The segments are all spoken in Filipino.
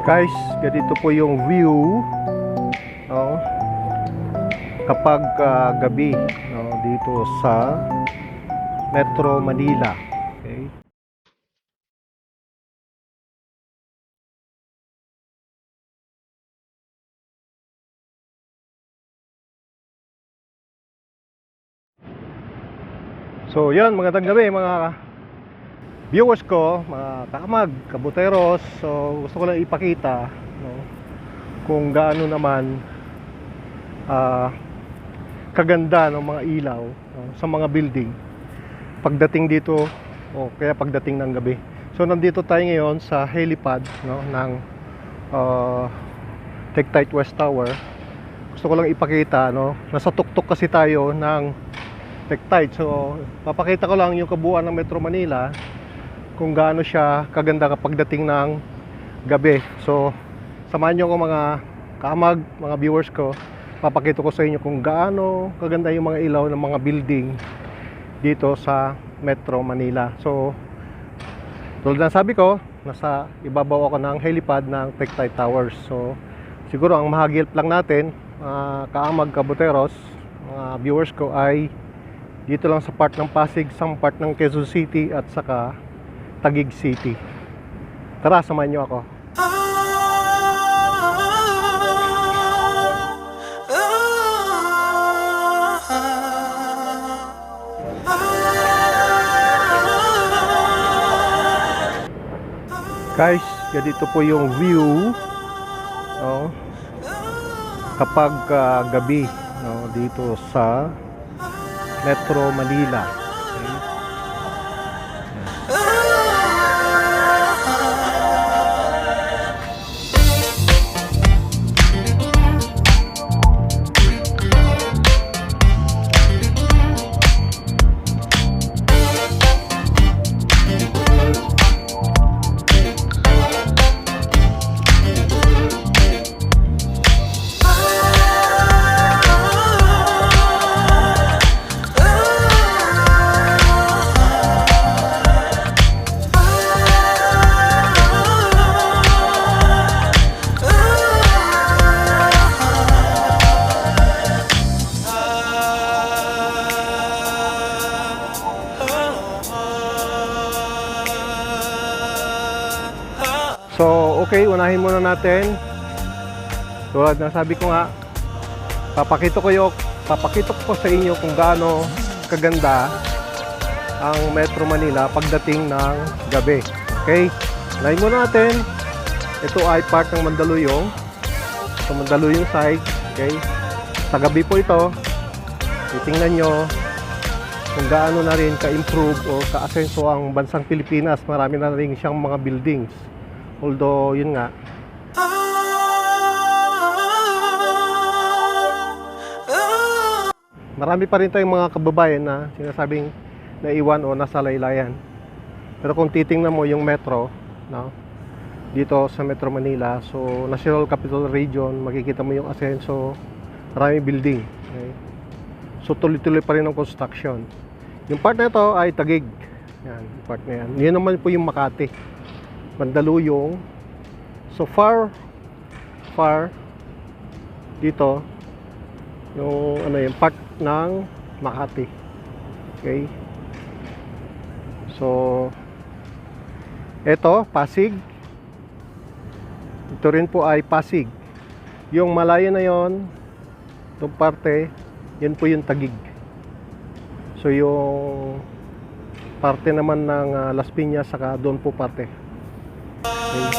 Guys, ganito po yung view kapag gabi dito sa Metro Manila. Okay. So yan, magandang gabi mga viewers ko, mga kakamag, kabuteros. So gusto ko lang ipakita kung gaano naman kaganda ng mga ilaw sa mga building pagdating dito o kaya pagdating ng gabi. So nandito tayo ngayon sa helipad ng Tectite West Tower. Gusto ko lang ipakita nasa tuktok kasi tayo ng Tectite. So papakita ko lang yung kabuuan ng Metro Manila, kung gaano siya kaganda kapag dating ng gabi. So samahan nyo ko mga kaamag, mga viewers ko. Papakita ko sa inyo kung gaano kaganda yung mga ilaw ng mga building dito sa Metro Manila. So tulad ng sabi ko, nasa ibabaw ako ng helipad ng Tectite Towers. So siguro ang mahagilap lang natin, kaamag, kabuteros, mga viewers ko, ay dito lang sa part ng Pasig, sa part ng Quezon City at saka Taguig City. Tara, samahan nyo ako. Guys, ganito po yung view kapag gabi dito sa Metro Manila. Okay. So, okay, unahin muna natin. Tulad ng sabi ko nga, papakita ko sa inyo kung gaano kaganda ang Metro Manila pagdating ng gabi. Okay? Unahin muna natin. Ito ay part ng Mandaluyong. So, Mandaluyong side. Okay? Sa gabi po ito, titingnan nyo kung gaano na rin ka-improve o ka-asenso ang bansang Pilipinas. Marami na rin siyang mga buildings. Although, yun nga, marami pa rin tayong mga kababayan na sinasabing naiwan o nasa laylayan. Pero kung titingnan mo yung metro dito sa Metro Manila, so National Capital Region, makikita mo yung asenso, maraming building. Okay? So tuloy-tuloy pa rin ang construction. Yung part na ito ay Taguig. Yan, yung part na yan. Yun naman po yung Makati, Mandaluyong. So far dito yung yung part ng Makati. Okay? So ito Pasig. Ito rin po ay Pasig. Yung malayo na yon, itong parte, yan po yung Taguig. So yung parte naman ng Las Piñas, saka doon po parte. Okay.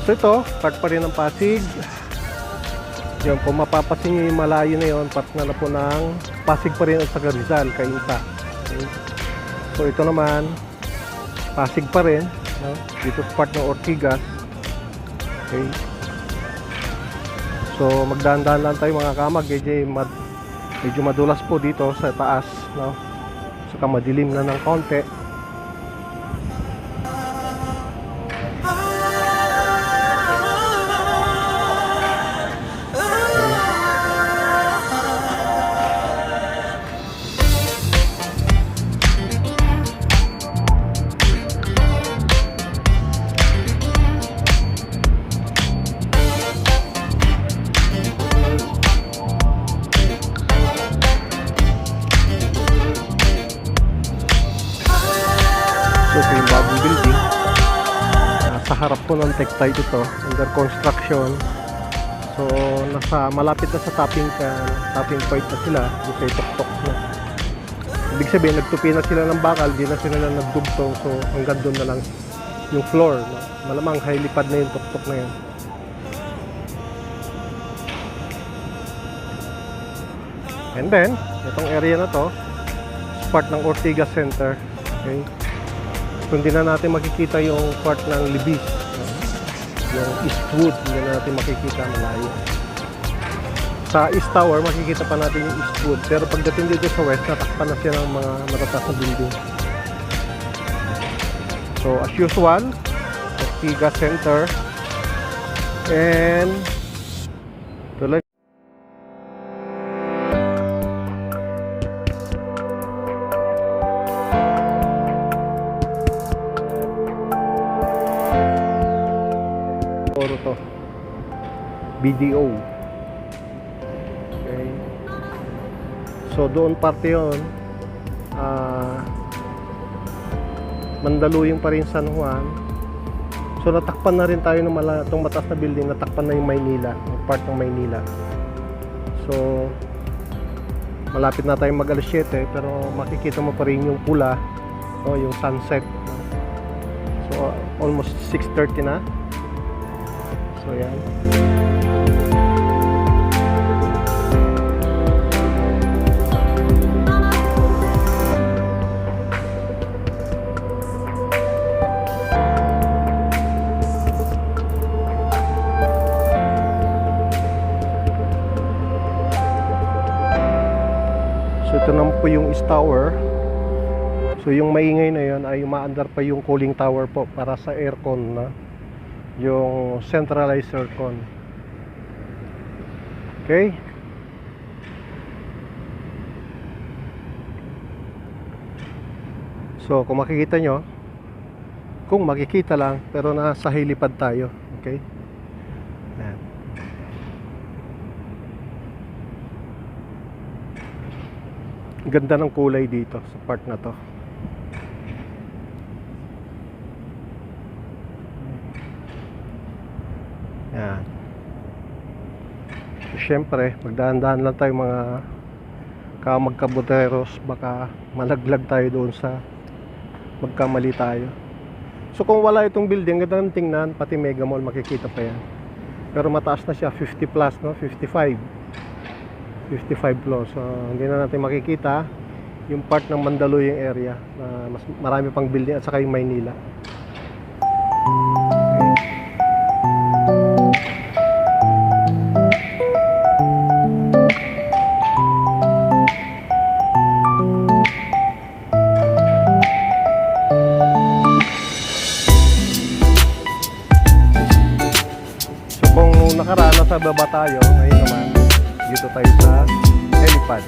So ito, part pa rin ng Pasig. Yung kung mapapasin nyo yung malayo na yun, part na po ng Pasig pa rin at saka Rizal, Cainta. Okay. So ito naman, Pasig pa rin, dito sa part ng Ortigas. Okay. So magdahan-dahan lang tayo mga kamag, medyo madulas po dito sa taas, saka madilim na ng konti. So ito yung bagong building. Sa harap po ng Tektite ito, under construction. So malapit na sa topping point na sila, yung sa tok-tok na. Ibig sabihin, nagtupi na sila ng bakal, di na sila nagdugtong, so hanggang doon na lang yung floor. No? Malamang high lipad na yung tok-tok na yun. And then, itong area na to, is part ng Ortigas Center. Okay? So hindi na natin makikita yung part ng Libis. No? Yung Eastwood, hindi na natin makikita, malayo. Sa East Tower, makikita pa natin yung Eastwood. Pero pagdating dito sa West, natakpan na siya ng mga matataas na building. So, as usual, Ortigas Center. And, tuloy. Oro to. BDO. So doon parte yun, Mandaluyong pa rin San Juan. So natakpan na rin tayo ng itong mataas na building, natakpan na yung Maynila, yung part ng Maynila. So malapit na tayong mag alas 7, pero makikita mo pa rin yung pula, yung sunset. So almost 6:30 na. So yan. Ito naman po yung East Tower. So yung maingay na yun ay umaandar pa yung cooling tower po para sa aircon na yung centralized aircon. Okay. So kung makikita nyo, kung makikita lang, pero nasa hilipad tayo. Okay. Ayan. Ganda ng kulay dito sa part na to. Yan. So, syempre, magdahan-dahan lang tayo mga magkabuteros, baka malaglag tayo doon sa magkamali tayo. So kung wala itong building, ganda ng tingnan, pati Mega Mall makikita pa yan. Pero mataas na siya, 50 plus, no? 55 plus. So hindi na natin makikita yung part ng Mandaluyong area na mas marami pang building at saka yung Maynila. So kung nakaraan sa baba tayo, ngayon naman dito tayo sa helipad.